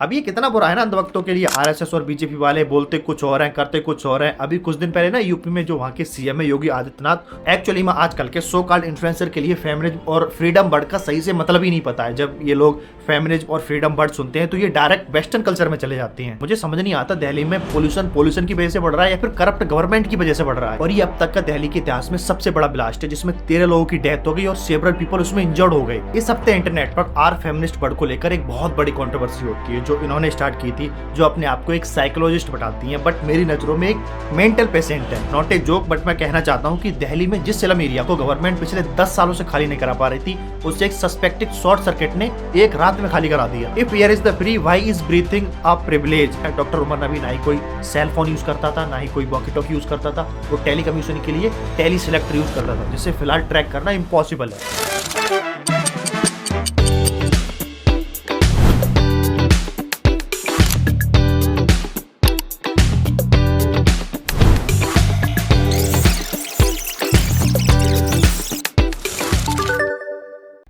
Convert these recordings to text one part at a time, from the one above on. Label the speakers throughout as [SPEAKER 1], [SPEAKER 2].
[SPEAKER 1] अब ये कितना बुरा है ना, अंध वक्तों के लिए आरएसएस और बीजेपी वाले बोलते कुछ और हैं, करते कुछ और हैं। अभी कुछ दिन पहले ना यूपी में जो वहाँ के सीएम है योगी आदित्यनाथ, एक्चुअली में आजकल के सो कॉल्ड इन्फ्लुएंसर के लिए फेमिनिज्म और फ्रीडम वर्ड का सही से मतलब ही नहीं पता है। जब ये लोग फेमिनिज्म और फ्रीडम वर्ड सुनते हैं तो ये डायरेक्ट वेस्टर्न कल्चर में चले जाते हैं। मुझे समझ नहीं आता दिल्ली में पोल्यूशन की वजह से बढ़ रहा है या फिर करप्ट गवर्नमेंट की वजह से बढ़ रहा है। और ये अब तक का दिल्ली के इतिहास में सबसे बड़ा ब्लास्ट है जिसमें 13 लोगों की डेथ हो गई और सेवरल पीपल उसमें इंजर्ड हो गए। इस हफ्ते इंटरनेट पर आर फेमिनिस्ट वर्ड को लेकर एक बहुत बड़ी कंट्रोवर्सी होती है जो इन्होंने स्टार्ट की थी, जो अपने आप को एक साइकोलॉजिस्ट बताती हैं, बट मेरी नजरों में एक मेंटल पेशेंट है। नॉट ए जोक, बट मैं कहना चाहता हूं कि दिल्ली में जिस स्लम एरिया को गवर्नमेंट पिछले 10 सालों से खाली नहीं करा पा रही थी, उसे एक सस्पेक्टेड शॉर्ट सर्किट ने एक रात में खाली करा दिया। If air is the free, why is breathing a privilege. Doctor Umar Nabi ना ही कोई सेल फोन यूज करता था, ना ही कोई वॉकी टॉकी यूज करता था, वो टेली कम्युनिकेशन के लिए टेली सिलेक्टर यूज करता था, जिसे फिलहाल ट्रैक करना इम्पॉसिबल है।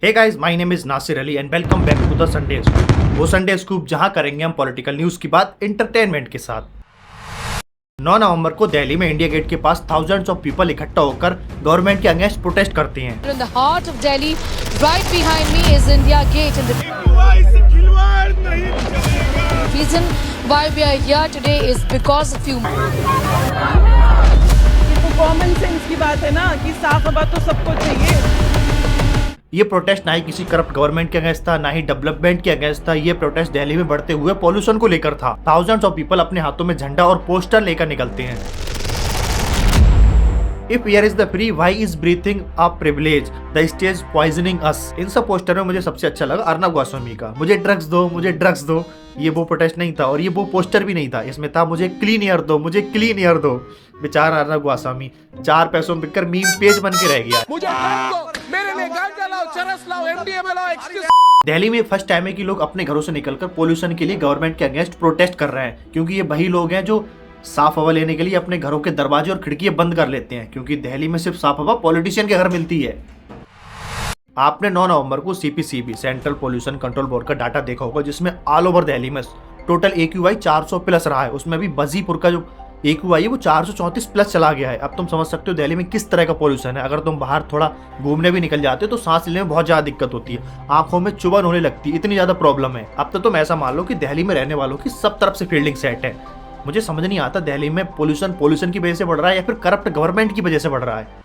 [SPEAKER 1] Hey guys, my name is Nasir Ali and welcome back to the Sunday scoop. वो संडे स्कूप जहां करेंगे हम पॉलिटिकल न्यूज की बात एंटरटेनमेंट के साथ। 9 नवंबर को दिल्ली में इंडिया गेट के पास थाउजेंड्स ऑफ पीपल इकट्ठा होकर गवर्नमेंट के अगेंस्ट प्रोटेस्ट करते हैं।
[SPEAKER 2] In the heart of Delhi, right behind me is India Gate, and the reason why we are here today is because of you.
[SPEAKER 3] ये common sense की बात है ना कि साफ हवा तो सबको चाहिए।
[SPEAKER 1] ये प्रोटेस्ट ना ही किसी करप्ट गवर्नमेंट के अगेंस्ट था, ना ही डेवलपमेंट के अगेंस्ट था। ये प्रोटेस्ट दिल्ली में बढ़ते हुए पॉल्यूशन को लेकर था। थाउजेंड्स ऑफ पीपल अपने हाथों में झंडा और पोस्टर लेकर निकलते हैं। If air is the free, why is breathing a privilege, the stage poisoning us. इन सब पोस्टर में मुझे सबसे अच्छा लगा अर्नब गोस्वामी का, मुझे ड्रग्स दो, मुझे ड्रग्स दो। ये वो प्रोटेस्ट नहीं था और ये वो पोस्टर भी नहीं था, इसमें था मुझे क्लीन एयर दो, मुझे क्लीन एयर दो। बेचारा अर्नब गोस्वामी 4 पैसों में बिककर मीम पेज बन के रह गया।
[SPEAKER 4] मुझे मेरे लिए गांजा लाओ, चरस लाओ, एमडीएमए लाओ, एक्सक्यूज।
[SPEAKER 1] दिल्ली में फर्स्ट टाइम है कि लोग अपने घरों से निकलकर पोल्यूशन के लिए गवर्नमेंट के अगेंस्ट प्रोटेस्ट कर रहे हैं, क्योंकि ये वही लोग हैं जो साफ हवा लेने के लिए अपने घरों के दरवाजे और खिड़कियां बंद कर लेते हैं, क्योंकि दिल्ली में सिर्फ साफ हवा पॉलिटिशियन के घर मिलती है। आपने 9 नवंबर को CPCB central pollution control board का डाटा देखा होगा, जिसमें ऑल ओवर दिल्ली में टोटल AQI 400 प्लस रहा है। उसमें भी बजीपुर का जो AQI है वो 434 प्लस चला गया है। अब तुम समझ सकते हो दिल्ली में किस तरह का पोल्यूशन है। अगर तुम बाहर थोड़ा घूमने भी निकल जाते हो तो सांस लेने में बहुत ज्यादा दिक्कत होती है, आंखों में चुभन होने लगती है, इतनी ज्यादा प्रॉब्लम है। अब तो तुम ऐसा मान लो कि दिल्ली में रहने वालों की सब तरफ से फील्डिंग सेट है। मुझे समझ नहीं आता दिल्ली में पोल्यूशन की वजह से बढ़ रहा है या फिर करप्ट गवर्नमेंट की वजह से बढ़ रहा है।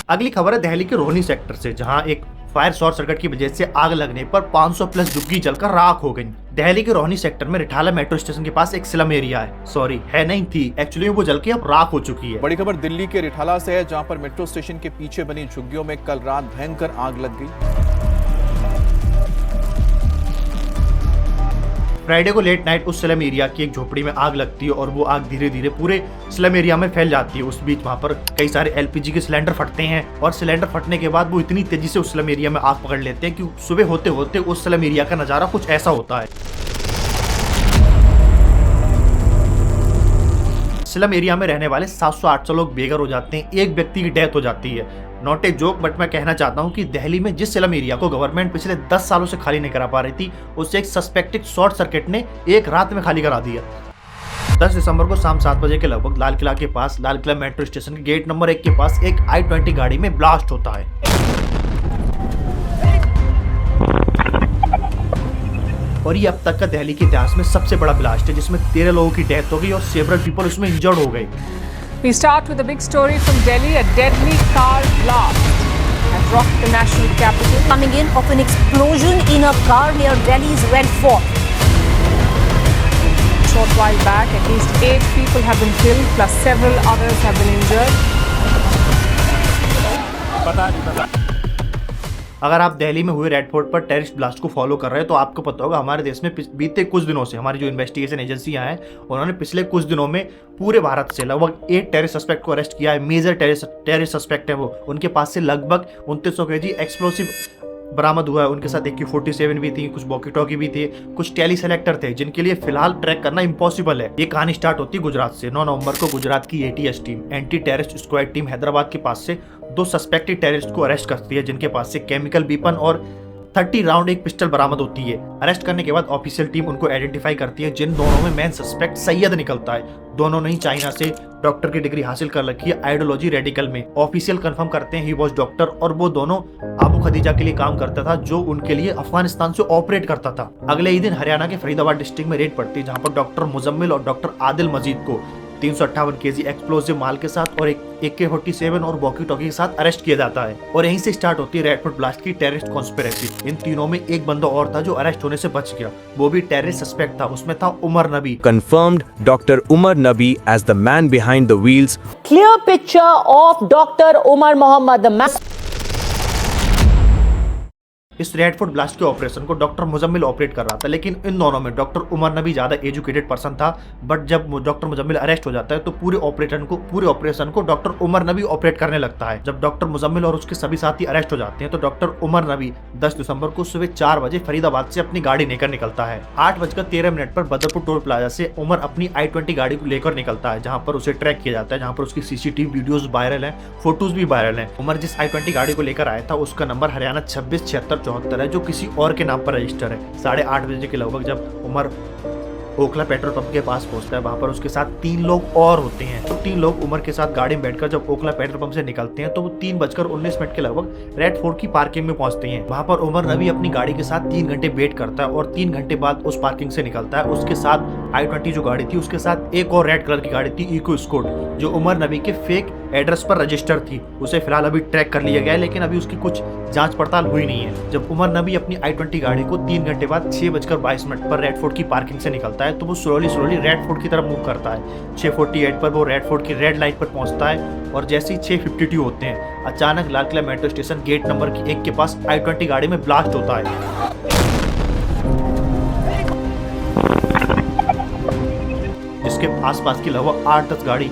[SPEAKER 1] अगली खबर है दिल्ली के रोहिणी सेक्टर से, जहां एक फायर शॉर्ट सर्किट की वजह से आग लगने पर 500 प्लस झुग्गी जलकर राख हो गई। दिल्ली के रोहिणी सेक्टर में रिठाला मेट्रो स्टेशन के पास एक स्लम एरिया है, सॉरी है नहीं थी, एक्चुअली वो जल के अब राख हो चुकी है।
[SPEAKER 4] बड़ी खबर दिल्ली के रिठाला से है, जहां पर मेट्रो स्टेशन के पीछे बनी झुग्गियों में कल रात भयंकर आग लग गई।
[SPEAKER 1] फ्राइडे को लेट नाइट उस स्लम एरिया की एक झोपड़ी में आग लगती है और वो आग धीरे धीरे पूरे स्लम एरिया में फैल जाती है। उस बीच वहां पर कई सारे LPG के सिलेंडर फटते हैं और सिलेंडर फटने के बाद वो इतनी तेजी से उस स्लम एरिया में आग पकड़ लेते हैं कि सुबह होते होते उस स्लम एरिया का नजारा कुछ ऐसा होता है। स्लम एरिया में रहने वाले 700-800 लोग बेघर हो जाते हैं, एक व्यक्ति की डेथ हो जाती है। नॉट ए जोक, बट मैं कहना चाहता हूं कि दिल्ली में जिस स्लम एरिया को गवर्नमेंट पिछले 10 सालों से खाली नहीं करा पा रही थी, उसे एक सस्पेक्टेड शॉर्ट सर्किट ने एक रात में खाली करा दिया। 10 दिसंबर को शाम 7 बजे के लगभग लाल किला के पास, लाल किला मेट्रो स्टेशन के गेट नंबर 1 के पास एक I-20 गाड़ी में ब्लास्ट होता है। और ये अब तक का दिल्ली के इतिहास में सबसे बड़ा ब्लास्ट है, जिसमें 13 लोगों की डेथ हो गई और सेवरल पीपल उसमें इंजर्ड हो गए।
[SPEAKER 5] We start with a big story from Delhi. A deadly car blast has rocked the national capital.
[SPEAKER 6] Coming in of an explosion in a car near Delhi's Red Fort.
[SPEAKER 5] A short while back, at least 8 people have been killed, plus several others have been injured.
[SPEAKER 1] अगर आप दिल्ली में हुए red fort पर terrorist blast को follow कर रहे हैं तो आपको पता होगा हमारे देश में बीते कुछ दिनों से हमारी जो इन्वेस्टिगेशन एजेंसियां हैं उन्होंने पिछले कुछ दिनों में पूरे भारत से लगभग 8 टेररिस्ट सस्पेक्ट को अरेस्ट किया है। मेजर टेररिस्ट सस्पेक्ट है वो, उनके पास से लगभग 2900 kg एक्सप्लोसिव बरामद हुआ है। उनके साथ AK-47 भी थी, कुछ वॉकी टॉकी भी थे, कुछ टेली सेलेक्टर थे, जिनके लिए फिलहाल ट्रैक करना इम्पॉसिबल है। ये कहानी स्टार्ट होती है गुजरात से। 9 नवंबर को गुजरात की ATS team, anti terrorist squad team, Hyderabad के पास से 2 सस्पेक्टेड टेररिस्ट को अरेस्ट करती है, जिनके पास से केमिकल वेपन और 30 राउंड एक पिस्टल बरामद होती है। अरेस्ट करने के बाद ऑफिशियल टीम उनको आइडेंटिफाई करती है, जिन दोनों में मेन सस्पेक्ट सैयद निकलता है। दोनों ने ही चाइना से डॉक्टर की डिग्री हासिल कर रखी है आइडियोलॉजी रेडिकल में। ऑफिशियल कंफर्म करते हैं ही वॉज डॉक्टर, और वो दोनों अबू खदीजा के लिए काम करता था, जो उनके लिए अफगानिस्तान से ऑपरेट करता था। अगले ही दिन हरियाणा के फरीदाबाद डिस्ट्रिक्ट में रेड पड़ती है, जहाँ पर डॉक्टर मुजम्मिल और डॉक्टर आदिल मजीद को 358 केजी एक्सप्लोसिव माल के साथ और एक AK-47 और वॉकी टॉकी के साथ अरेस्ट किया जाता है। और यहीं से स्टार्ट होती है रेडफोर्ट ब्लास्ट की टेररिस्ट कॉन्स्पिरेसी। इन तीनों में एक बंदा और था जो अरेस्ट होने से बच गया, वो भी टेररिस्ट सस्पेक्ट था। उसमें था उमर नबी।
[SPEAKER 7] Confirmed Dr. Umar Nabi as the man behind the wheels.
[SPEAKER 6] Clear picture of Dr. Umar Mohammed, the man.
[SPEAKER 1] इस रेडफोर्ट ब्लास्ट के ऑपरेशन को डॉक्टर मुजम्मिल ऑपरेट कर रहा था, लेकिन इन दोनों में डॉक्टर उमर नबी ज्यादा एजुकेटेड पर्सन था। बट जब डॉक्टर मुजम्मिल अरेस्ट हो जाता है तो पूरे ऑपरेशन को डॉक्टर उमर नबी ऑपरेट करने लगता है। जब डॉक्टर मुजम्मिल और उसके सभी साथी अरेस्ट हो जाते हैं तो डॉक्टर उमर नबी 10 दिसंबर को सुबह 4 बजे फरीदाबाद से अपनी गाड़ी लेकर निकलता है। 8:13 पर बदरपुर टोल प्लाजा से उमर अपनी I-20 गाड़ी को लेकर निकलता है, जहाँ पर उसे ट्रैक किया जाता है, जहाँ पर उसकी CCTV वीडियोस वायरल है, फोटोज भी वायरल है। उमर जिस I-20 गाड़ी को लेकर आया था उसका नंबर हरियाणा 267674 है, जो किसी और के नाम पर रजिस्टर है। 8:30 बजे के लगभग जब उमर ओखला पेट्रोल पंप के पास पहुंचता है, वहां पर उसके साथ 3 लोग और होते हैं। तो 3 लोग उमर के साथ गाड़ी में बैठकर जब ओखला पेट्रोल पंप से निकलते हैं तो वो 3:19 के लगभग रेड फोर्ट की पार्किंग में पहुंचते हैं। वहां पर उमर नबी अपनी गाड़ी के साथ 3 घंटे वेट करता है और 3 घंटे बाद उस पार्किंग से निकलता है। उसके साथ I-20 जो गाड़ी थी, उसके साथ एक और रेड कलर की गाड़ी थी, इको स्कॉट, जो उमर नबी के फेक एड्रेस पर रजिस्टर थी। उसे फिलहाल अभी ट्रैक कर लिया गया है, लेकिन अभी उसकी कुछ जांच पड़ताल हुई नहीं है। जब उमर नबी अपनी I-20 गाड़ी को 3 घंटे बाद 6:22 पर रेड फोर्ट की पार्किंग से निकलता है तो वो स्लोली रेड फोर्ट की तरफ मूव करता है। 6:48 पर वो रेड फोर्ट की रेड लाइट पर पहुंचता है और जैसे ही 6:52 होते हैं, अचानक Lal Qila metro station gate number 1 के पास I-20 गाड़ी में ब्लास्ट होता है, जिसके आसपास की लगभग 8-10 गाड़ी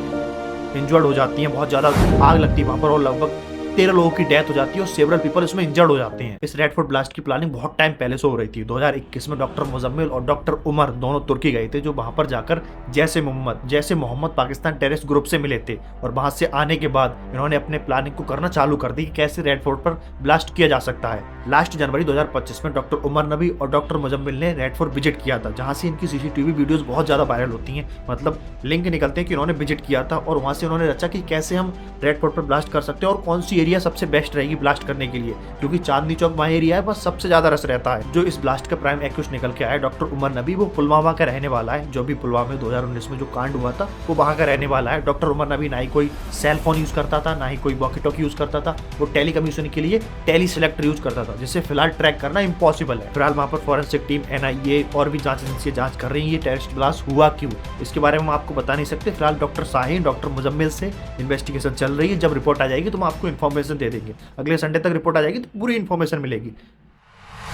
[SPEAKER 1] इंजर्ड हो जाती हैं। बहुत ज्यादा आग लगती है वहां पर और लगभग 13 लोगों की डेथ हो जाती है और सेवरल पीपल इसमें इंजर्ड हो जाते हैं। इस रेडफोर्ट ब्लास्ट की प्लानिंग बहुत टाइम पहले से हो रही थी। 2021 में डॉक्टर मुजम्मिल और डॉक्टर उमर दोनों तुर्की गए थे, जो वहां पर जाकर जैसे मोहम्मद पाकिस्तान टेररिस्ट ग्रुप से मिले थे। और वहां से आने के बाद इन्होंने अपने प्लानिंग को करना चालू कर दी कि कैसे रेडफोर्ट पर ब्लास्ट किया जा सकता है। लास्ट जनवरी 2025 में डॉक्टर उमर नबी और डॉक्टर मुजम्मिल ने रेडफोर्ट विजिट किया था, जहां से इनकी CCTV वीडियोस बहुत ज्यादा वायरल होती हैं। मतलब लिंक निकलते हैं कि उन्होंने विजिट किया था और वहां से उन्होंने रचा कि कैसे हम रेडफोर्ट पर ब्लास्ट कर सकते हैं और कौन सी एरिया सबसे बेस्ट रहेगी ब्लास्ट करने के लिए, क्योंकि चांदनी चौक वहाँ एरिया है बस सबसे ज्यादा रस रहता है। जो इस ब्लास्ट का प्राइम एक्यूज निकल के आया डॉक्टर उमर नबी, वो पुलवामा का रहने वाला है। जो भी पुलवामा में 2019 में जो कांड हुआ था वो वहाँ का रहने वाला है। डॉक्टर उमर नबी ना ही कोई सेल फोन यूज करता था, ना ही कोई वॉकी टॉकी यूज करता था, वो टेली कम्युनिकेशन के लिए टेली सिलेक्टर यूज करता था, जिससे फिलहाल ट्रैक करना इम्पॉसिबल है। फिलहाल वहाँ पर फॉरेंसिक टीम, NIA और भी जांच एजेंसियां जांच कर रही है ये टेररिस्ट ब्लास्ट हुआ क्यों। इसके बारे में हम आपको बता नहीं सकते। फिलहाल डॉक्टर शाहीन, डॉक्टर मुजम्मिल से इन्वेस्टिगेशन चल रही है। जब रिपोर्ट आ जाएगी तो हम आपको इन्फॉर्मेशन दे देंगे। अगले संडे तक रिपोर्ट आ जाएगी तो पूरी इन्फॉर्मेशन मिलेगी।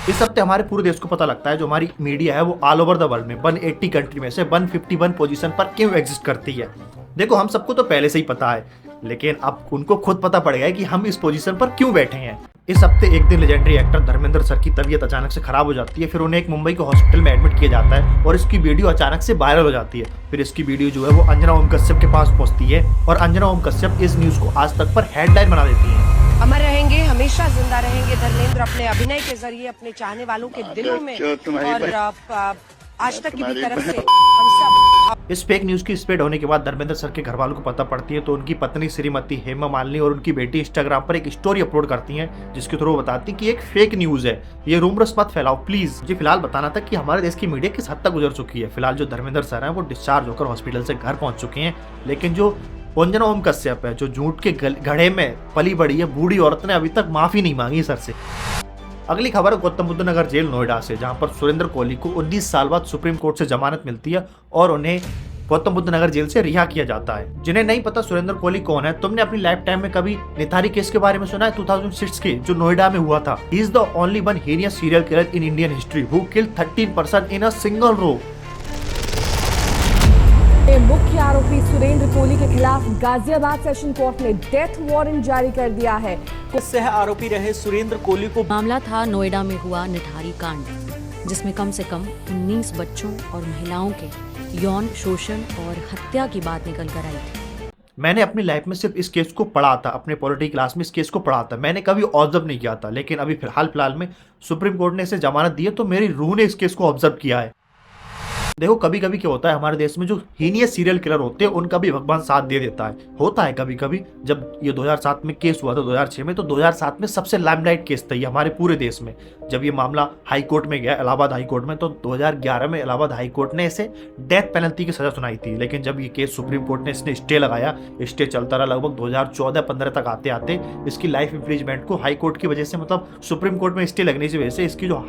[SPEAKER 1] इस हफ्ते हमारे पूरे देश को पता लगता है जो हमारी मीडिया है वो ऑल ओवर द वर्ल्ड में 180 कंट्री में से 151 पोजीशन पर क्यों एग्जिस्ट करती है। देखो, हम सबको तो पहले से ही पता है, लेकिन अब उनको खुद पता पड़ गया कि हम इस पोजीशन पर क्यों बैठे हैं। इस हफ्ते एक दिन लेजेंडरी एक्टर धर्मेंद्र सर की तबीयत अचानक से खराब हो जाती है। फिर उन्हें एक मुंबई के हॉस्पिटल में एडमिट किया जाता है और इसकी वीडियो अचानक से वायरल हो जाती है। फिर इसकी वीडियो जो है वो अंजना ओम कश्यप के पास पहुंचती है और अंजना ओम कश्यप इस न्यूज को आज तक पर हेडलाइन बना देती है।
[SPEAKER 8] अमर रहेंगे, हमेशा जिंदा रहेंगे धर्मेंद्र अपने अभिनय के जरिए अपने चाहने वालों के दिलों में और आज तक की भी तरफ से हम सब।
[SPEAKER 1] इस फेक न्यूज की स्प्रेड होने के बाद धर्मेंद्र सर के घर वालों को पता पड़ती है तो उनकी पत्नी श्रीमती हेमा मालिनी और उनकी बेटी इंस्टाग्राम पर एक स्टोरी अपलोड करती हैं, जिसके थ्रू बताती कि एक फेक न्यूज है, ये रूमर्स मत फैलाओ प्लीज। जी फिलहाल बताना था कि हमारे देश की मीडिया किस हद तक गुजर चुकी है। फिलहाल जो धर्मेंद्र सर हैं वो डिस्चार्ज होकर हॉस्पिटल से घर पहुंच चुके हैं, लेकिन जो अंजना ओम कश्यप है, जो झूठ के घड़े में पली बड़ी है बूढ़ी औरत ने अभी तक माफी नहीं मांगी सर से। अगली खबर गौतम बुद्ध नगर जेल नोएडा से, जहां पर सुरेंद्र कोहली को 19 साल बाद सुप्रीम कोर्ट से जमानत मिलती है और उन्हें गौतम बुद्ध नगर जेल से रिहा किया जाता है। जिन्हें नहीं पता सुरेंद्र कोहली कौन है, तुमने अपनी लाइफ टाइम में कभी निथारी केस के बारे में सुना है? 2006 के जो नोएडा में हुआ था। He is the only one heinous serial killer in Indian history who killed 13 person in a single row.
[SPEAKER 9] मुख्य आरोपी सुरेंद्र कोहली के खिलाफ गाजियाबाद सेशन कोर्ट ने डेथ वारंट जारी कर दिया है।
[SPEAKER 10] सह आरोपी रहे सुरेंद्र कोहली को
[SPEAKER 2] मामला था नोएडा में हुआ निठारी कांड, जिसमें कम से कम 19 बच्चों और महिलाओं के यौन शोषण और हत्या की बात निकल कर आई थी।
[SPEAKER 1] मैंने अपनी लाइफ में सिर्फ इस केस को पढ़ा था, अपने पॉलिटी क्लास में इस केस को पढ़ा था, मैंने कभी ऑब्जर्व नहीं किया था। लेकिन अभी फिलहाल में सुप्रीम कोर्ट ने इसे जमानत दी है, तो मेरी रूह ने इस केस को ऑब्जर्व किया है। देखो कभी कभी क्या होता है, हमारे देश में जो हीनियस सीरियल किलर होते हैं उनका भी भगवान साथ दे देता है। होता है कभी कभी। जब ये 2007 में केस हुआ था 2006 में, तो 2007 में सबसे लाइमलाइट केस था ये हमारे पूरे देश में। जब ये मामला हाई कोर्ट में गया, इलाहाबाद हाई कोर्ट में, तो 2011 में इलाहाबाद हाई कोर्ट ने इसे डेथ पेनल्टी की सजा सुनाई थी। लेकिन जब ये केस सुप्रीम कोर्ट ने इसने स्टे लगाया, स्टे चलता रहा लगभग 2014-15 तक आते आते इसकी लाइफ इम्प्रिजमेंट को हाई कोर्ट की वजह से, मतलब सुप्रीम कोर्ट में स्टे लगने की वजह से इसकी जो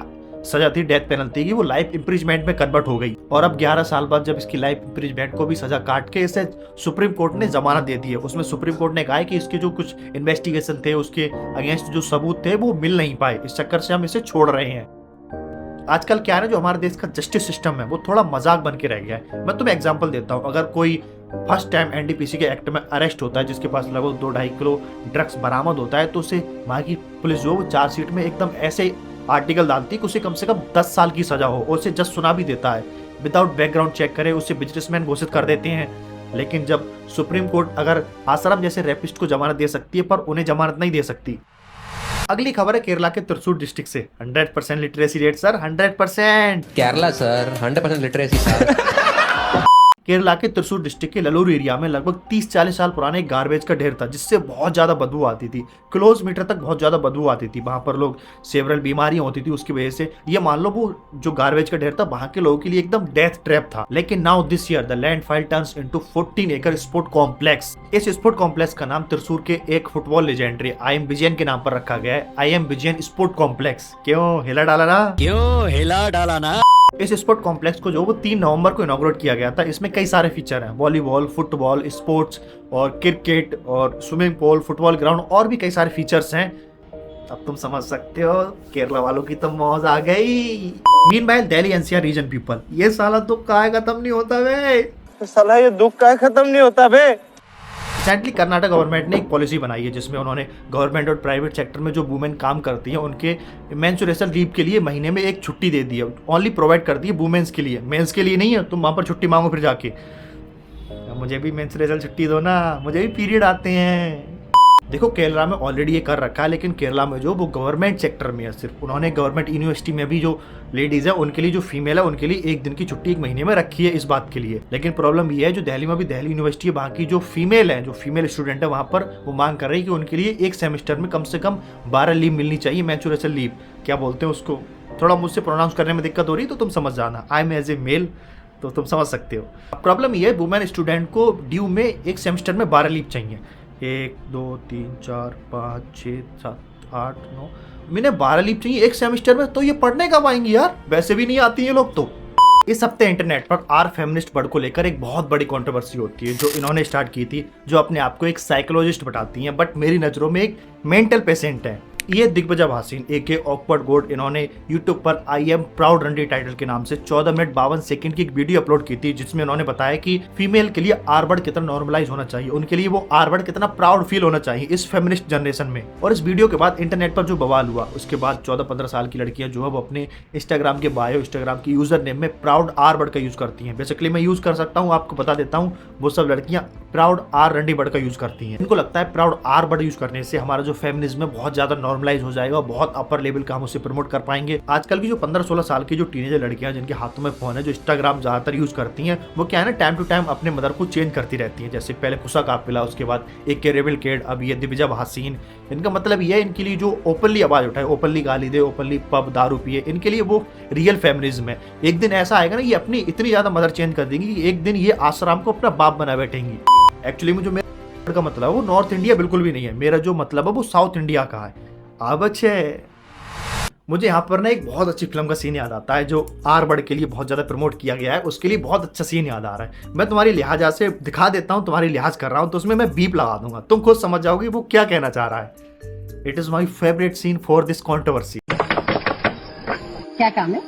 [SPEAKER 1] सजा थी डेथ पेनल्टी की, वो लाइफ इम्प्रिजमेंट में कन्वर्ट हो गई। और अब 11 साल बाद जब इसकी लाइफ इम्प्रिजमेंट को भी सजा काट के इसे सुप्रीम कोर्ट ने जमानत दे दी है। उसमें सुप्रीम कोर्ट ने कहा है कि इसके जो कुछ इन्वेस्टिगेशन थे, उसके अगेंस्ट जो सबूत थे वो मिल नहीं पाए, इस चक्कर से हम इसे छोड़ रहे हैं। आजकल क्या है ना, जो हमारे देश का जस्टिस सिस्टम है वो थोड़ा मजाक बन के रह गया है। मैं तुम्हें एग्जांपल देता हूँ। अगर कोई फर्स्ट टाइम एनडीपीसी के एक्ट में अरेस्ट होता है, जिसके पास लगभग 2-2.5 किलो ड्रग्स बरामद होता है, तो उसे वहाँ की पुलिस जो चार्जशीट में एकदम ऐसे आर्टिकल डालती है कि उसे कम से कम 10 साल की सजा हो, और उसे जज सुना भी देता है, विदाउट बैकग्राउंड चेक करे उसे बिजनेसमैन घोषित कर देते हैं। लेकिन जब सुप्रीम कोर्ट अगर आसाराम जैसे रेपिस्ट को जमानत दे सकती है, पर उन्हें जमानत नहीं दे सकती। अगली खबर है केरला के त्रिशूर डिस्ट्रिक्ट से। 100% literacy rate sir, 100%।
[SPEAKER 11] Kerala sir 100% literacy sir.
[SPEAKER 1] Kerala के त्रिशूर डिस्ट्रिक्ट के ललूर एरिया में लगभग 30-40 साल पुराने एक गार्बेज का ढेर था, जिससे बहुत ज्यादा बदबू आती थी। किलोमीटर तक बहुत ज्यादा बदबू आती थी। वहां पर लोग सेवरल बीमारियां होती थी उसकी वजह से। ये मान लो वो जो गार्बेज का ढेर था वहां के लोगों के लिए एकदम डेथ ट्रैप था। लेकिन now this year the landfall turns into 14 एकड़ स्पोर्ट कॉम्प्लेक्स। इस स्पोर्ट कॉम्प्लेक्स का नाम त्रिशूर के एक फुटबॉल लेजेंडरी आई.एम. विजयन के नाम पर रखा गया है, आई.एम. Vijayan sport complex. क्यों हिला डाला ना? इस स्पोर्ट कॉम्प्लेक्स को जो वो 3 नवंबर को इनॉग्रेट किया गया था। इसमें कई सारे फीचर हैं, वॉलीबॉल, फुटबॉल, स्पोर्ट्स और क्रिकेट और स्विमिंग पूल, फुटबॉल ग्राउंड और भी कई सारे फीचर्स हैं। अब तुम समझ सकते हो केरला वालों की तो मौज आ गई। Meanwhile Delhi NCR region people, ये साला दुख काहे खत्म नहीं होता बे,
[SPEAKER 12] साला ये दुख काहे खत्म नहीं होता बे।
[SPEAKER 1] रिसेंटली कर्नाटक गवर्नमेंट ने एक पॉलिसी बनाई है, जिसमें उन्होंने गवर्नमेंट और प्राइवेट सेक्टर में जो वुमेन काम करती हैं उनके मेंस्ट्रुएशन लीव के लिए महीने में एक छुट्टी दे दी है। ओनली प्रोवाइड करती है वुमेन्स के लिए, मेंस के लिए नहीं है। तुम वहाँ पर छुट्टी मांगो फिर जाके, मुझे भी मेंस्ट्रुएशन छुट्टी दो ना, मुझे भी पीरियड आते हैं। देखो केरला में ऑलरेडी ये कर रखा है, लेकिन केरला में जो वो गवर्नमेंट सेक्टर में है सिर्फ। उन्होंने गवर्नमेंट यूनिवर्सिटी में भी जो लेडीज है उनके लिए, जो फीमेल है उनके लिए 1 दिन की छुट्टी 1 महीने में रखी है इस बात के लिए। लेकिन प्रॉब्लम ये है, जो दिल्ली में भी दिल्ली यूनिवर्सिटी है, वहाँ की जो फीमेल है, जो फीमेल स्टूडेंट है, वहाँ पर वो मांग कर रही है कि उनके लिए एक सेमेस्टर में कम से कम 12 लीव मिलनी चाहिए। मेंस्ट्रुएशन लीव क्या बोलते हैं उसको, थोड़ा मुझसे प्रोनाउंस करने में दिक्कत हो रही तो तुम समझ जाना। I am as a male, तो तुम समझ सकते हो। प्रॉब्लम ये है, वुमेन स्टूडेंट को ड्यू में एक सेमेस्टर में 12 लीव चाहिए। 1 2 3 4 5 6 7 8 9 मैंने 12 लीव चाहिए एक सेमेस्टर में, तो ये पढ़ने कब आएंगी यार, वैसे भी नहीं आती है लोग। तो इस हफ्ते इंटरनेट पर आर फेमिनिस्ट वर्ड को लेकर एक बहुत बड़ी कंट्रोवर्सी होती है, जो इन्होंने स्टार्ट की थी, जो अपने आप को एक साइकोलॉजिस्ट बताती हैं, बट मेरी नज़रों में एक मेंटल पेशेंट है। ये दिग्विजय भासीन एके ऑकवर्ड गोड, इन्होंने यूट्यूब पर आई एम प्राउड रंडी टाइटल के नाम से 14 मिनट 52 सेकंड की एक वीडियो अपलोड की थी, जिसमें उन्होंने बताया कि फीमेल के लिए आर वर्ड कितना नॉर्मलाइज होना चाहिए, उनके लिए वो आर वर्ड कितना प्राउड फील होना चाहिए इस फेमिनिस्ट जनरेशन में। और इस वीडियो के बाद इंटरनेट पर जो बवाल हुआ, उसके बाद 14-15 साल की लड़कियां जो है वो अपने इंस्टाग्राम के बायो, इंस्टाग्राम की यूजर नेम में प्राउड आर वर्ड का यूज करती हैं। बेसिकली मैं यूज कर सकता हूँ, आपको बता देता हूँ, वो सब लड़कियां प्राउड आर रंडी वर्ड का यूज करती हैं। इनको लगता है प्राउड आर वर्ड यूज करने से हमारा जो फेमिनिज्म है बहुत ज्यादा नॉर्मलाइज हो जाएगा, बहुत अपर लेवल का हम उसे प्रमोट कर पाएंगे। आजकल की जो 15-16 साल की जो टीनेजर लड़कियां जिनके हाथों में फोन है, जो इंस्टाग्राम ज्यादातर यूज करती हैं, वो क्या है ना, टाइम टू टाइम अपने मदर को चेंज करती रहती हैं। जैसे पहले कुसा कापिला, उसके बाद एक के रेबल केड, अब ये दिग्विजय भासीन। इनका मतलब ये है, इनके लिए जो ओपनली आवाज उठाए, ओपनली गाली दे, ओपनली पब दारू पिए, इनके लिए वो रियल फेमिनिज्म है। एक दिन ऐसा आएगा ना, ये अपनी इतनी ज्यादा मदर चेंज कर देंगी कि एक दिन ये आसाराम को अपना बाप बना बैठेंगी। एक्चुअली में जो मेरा का मतलब है वो नॉर्थ इंडिया बिल्कुल भी नहीं है, मेरा जो मतलब है वो साउथ इंडिया का है। अब अच्छे मुझे यहाँ पर ना एक बहुत अच्छी फिल्म का सीन याद आता है, जो आर वर्ड के लिए बहुत ज़्यादा प्रमोट किया गया है, उसके लिए बहुत अच्छा सीन याद आ रहा है। मैं तुम्हारी लिहाजा से दिखा देता हूँ, तुम्हारी लिहाज कर रहा हूँ, तो उसमें मैं बीप लगा दूंगा, तुम खुद समझ जाओगे वो क्या कहना चाह रहा है। It is my favourite scene for this controversy.
[SPEAKER 6] क्या काम है?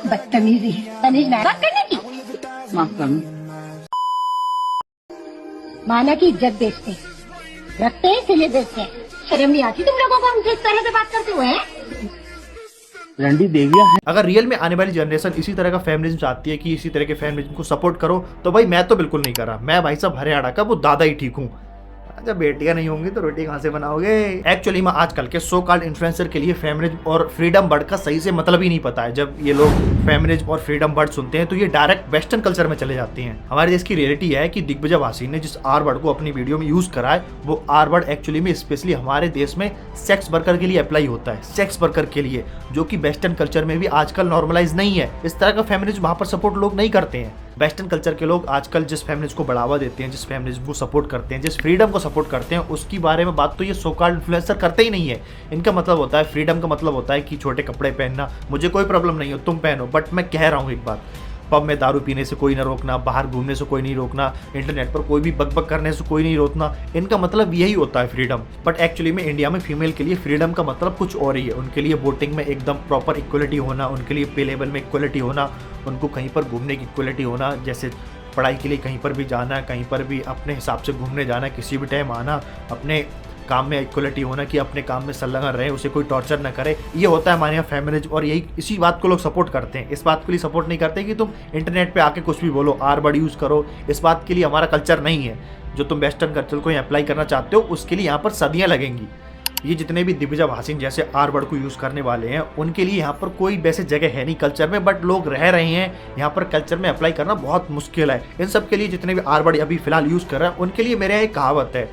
[SPEAKER 6] बदतमीजी बात करने की, माफ करना। माना की इज्जत बेचते रखते हैं, इसलिए बेचते हैं। शर्म नहीं आती तुम लोगों को हमसे इस तरह से बात करते हुए?
[SPEAKER 12] रंडी देविया है।
[SPEAKER 1] अगर रियल में आने वाली जनरेशन इसी तरह का फेमिनिज्म चाहती है कि इसी तरह के फेमिनिज्म को सपोर्ट करो, तो भाई मैं तो बिल्कुल नहीं कर रहा। मैं भाई साहब हरियाणा का वो दादा ही ठीक हूँ। जब बेटियां नहीं होंगी तो रोटी कहाँ से बनाओगे। एक्चुअली में आजकल के सो कॉल्ड इन्फ्लुएंसर के लिए फेमिनिज्म और फ्रीडम वर्ड का सही से मतलब ही नहीं पता है। जब ये लोग फेमिनिज्म और फ्रीडम वर्ड सुनते हैं तो ये डायरेक्ट वेस्टर्न कल्चर में चले जाते हैं। हमारे देश की रियलिटी है कि दिग्विजय वासी ने जिस आर वर्ड को अपनी वीडियो में यूज करा है, वो आर वर्ड एक्चुअली में स्पेशली हमारे देश में सेक्स वर्कर के लिए अप्लाई होता है। सेक्स वर्कर के लिए, जो कि वेस्टर्न कल्चर में भी आजकल नॉर्मलाइज नहीं है। इस तरह का फेमिनिज्म वहाँ पर सपोर्ट लोग नहीं करते हैं। वेस्टर्न कल्चर के लोग आजकल जिस फेमिनिज्म को बढ़ावा देते हैं, जिस फेमिनिज्म को सपोर्ट करते हैं, जिस फ्रीडम को सपोर्ट करते हैं, उसकी बारे में बात तो ये सो कॉल्ड इन्फ्लुएंसर करते ही नहीं है। इनका मतलब होता है फ्रीडम का मतलब होता है कि छोटे कपड़े पहनना, मुझे कोई प्रॉब्लम नहीं हो, तुम पहनो। बट मैं कह रहा हूँ एक बात, पब में दारू पीने से कोई ना रोकना, बाहर घूमने से कोई नहीं रोकना, इंटरनेट पर कोई भी बकबक करने से कोई नहीं रोकना। इनका मतलब यही होता है फ्रीडम। बट एक्चुअली में इंडिया में फीमेल के लिए फ्रीडम का मतलब कुछ और ही है। उनके लिए वोटिंग में एकदम प्रॉपर इक्वलिटी होना, उनके लिए पे लेवल में इक्वलिटी होना, उनको कहीं पर घूमने की इक्वलिटी होना, जैसे पढ़ाई के लिए कहीं पर भी जाना, कहीं पर भी अपने हिसाब से घूमने जाना, किसी भी टाइम आना, अपने काम में इक्वलिटी होना कि अपने काम में संलग्न रहे, उसे कोई टॉर्चर ना करे। ये होता है हमारे यहाँ फेमिनिज्म, और यही इसी बात को लोग सपोर्ट करते हैं। इस बात के लिए सपोर्ट नहीं करते कि तुम इंटरनेट पे आके कुछ भी बोलो, आर वर्ड यूज़ करो। इस बात के लिए हमारा कल्चर नहीं है। जो तुम वेस्टर्न कल्चर को अप्लाई करना चाहते हो, उसके लिए यहाँ पर सदियाँ लगेंगी। ये जितने भी दिग्विजय वासिन जैसे आर वर्ड को यूज़ करने वाले हैं, उनके लिए यहाँ पर कोई वैसे जगह है नहीं कल्चर में, बट लोग रह रहे हैं। यहाँ पर कल्चर में अप्लाई करना बहुत मुश्किल है। इन सब के लिए जितने भी आर वर्ड अभी फिलहाल यूज़ कर रहे हैं, उनके लिए मेरे यहाँ एक कहावत है,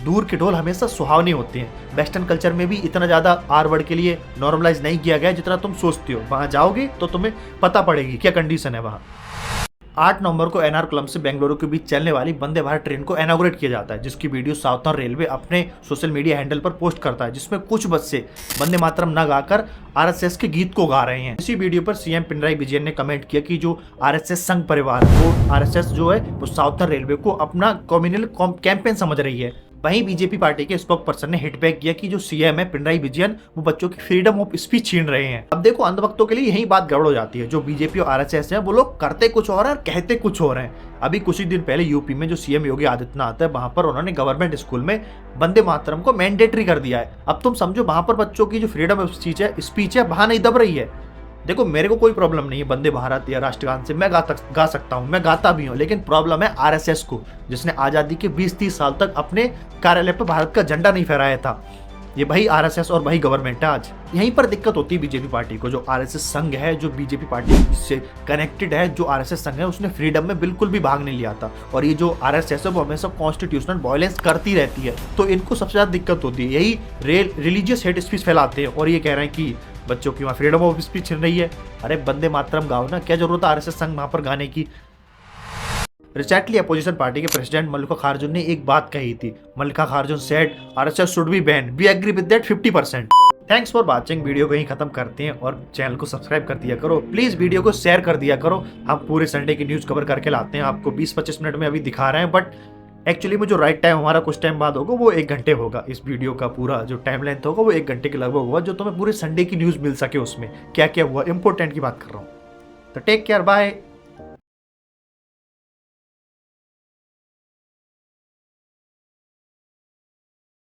[SPEAKER 1] दूर के ढोल हमेशा सुहावनी होते हैं। वेस्टर्न कल्चर में भी इतना ज़्यादा आर वर्ड के लिए नॉर्मलाइज नहीं किया गया जितना तुम सोचते हो। वहाँ जाओगे तो तुम्हें पता पड़ेगी क्या कंडीशन है वहाँ। 8 नवंबर को एर्नाकुलम से बेंगलुरु के बीच चलने वाली वंदे भारत ट्रेन को इनॉग्रेट किया जाता है, जिसकी वीडियो साउथर्न रेलवे अपने सोशल मीडिया हैंडल पर पोस्ट करता है, जिसमें कुछ बच्चे वंदे मातरम न गाकर आरएसएस के गीत को गा रहे हैं। इसी वीडियो पर सीएम पिनराई विजयन ने कमेंट किया कि जो आरएसएस संघ परिवार, वो आरएसएस जो है वो साउथर्न रेलवे को अपना कम्युनल कैंपेन समझ रही है। वहीं बीजेपी पार्टी के स्पोक पर्सन ने हिट बैक किया कि जो सीएम है पिनराई विजयन, वो बच्चों की फ्रीडम ऑफ स्पीच छीन रहे हैं। अब देखो, अंधभक्तों के लिए यही बात गड़बड़ हो जाती है। जो बीजेपी और आरएसएस है, वो लोग करते कुछ और है और कहते कुछ और हैं। अभी कुछ ही दिन पहले यूपी में जो सीएम योगी आदित्यनाथ है, वहां पर उन्होंने गवर्नमेंट स्कूल में वंदे मातरम को मैंडेटरी कर दिया है। अब तुम समझो, वहां पर बच्चों की जो फ्रीडम ऑफ स्पीच है वहां नहीं दब रही है। देखो, मेरे को कोई प्रॉब्लम नहीं है वंदे भारत या राष्ट्रगान से, मैं गा सकता हूँ, मैं गाता भी हूँ। लेकिन प्रॉब्लम है आरएसएस को, जिसने आज़ादी के 20-30 साल तक अपने कार्यालय पर भारत का झंडा नहीं फहराया था। ये वही आरएसएस और वही गवर्नमेंट है आज। यहीं पर दिक्कत होती है बीजेपी पार्टी को। जो आरएसएस संघ है, जो बीजेपी पार्टी से कनेक्टेड है, जो आरएसएस संघ है, उसने फ्रीडम में बिल्कुल भी भाग नहीं लिया था। और ये जो आरएसएस है वो हमेशा कॉन्स्टिट्यूशनल वायलेंस करती रहती है, तो इनको सबसे ज़्यादा दिक्कत होती है। यही रिलीजियस हेट स्पीच फैलाते हैं और ये कह रहे हैं कि बच्चों की वहाँ फ्रीडम ऑफ स्पीच छिन रही है। अरे वंदे मातरम गाओ ना, क्या जरूरत है आरएसएस संघ वहाँ पर गाने की। रिसेंटली अपोजिशन पार्टी के प्रेसिडेंट मल्लिका अर्जुन ने एक बात कही थी। Mallika Arjun said RSS should be ban, we agree with that 50%। Thanks for watching. Video को यहीं खत्म करते हैं और चैनल को सब्सक्राइब कर दिया करो। प्लीज वीडियो को शेयर कर दिया करो। हम पूरे संडे की न्यूज कवर करके लाते हैं, आपको 20-25 मिनट में अभी दिखा रहे हैं, बट एक्चुअली में जो राइट टाइम हमारा कुछ टाइम बाद होगा वो 1 घंटे होगा। इस वीडियो का पूरा जो टाइम लेंथ होगा वो 1 घंटे के लगभग होगा, जो तुम्हें पूरे संडे की न्यूज मिल सके। उसमें क्या क्या हुआ, इंपॉर्टेंट की बात कर रहा हूँ। तो टेक केयर, बाय।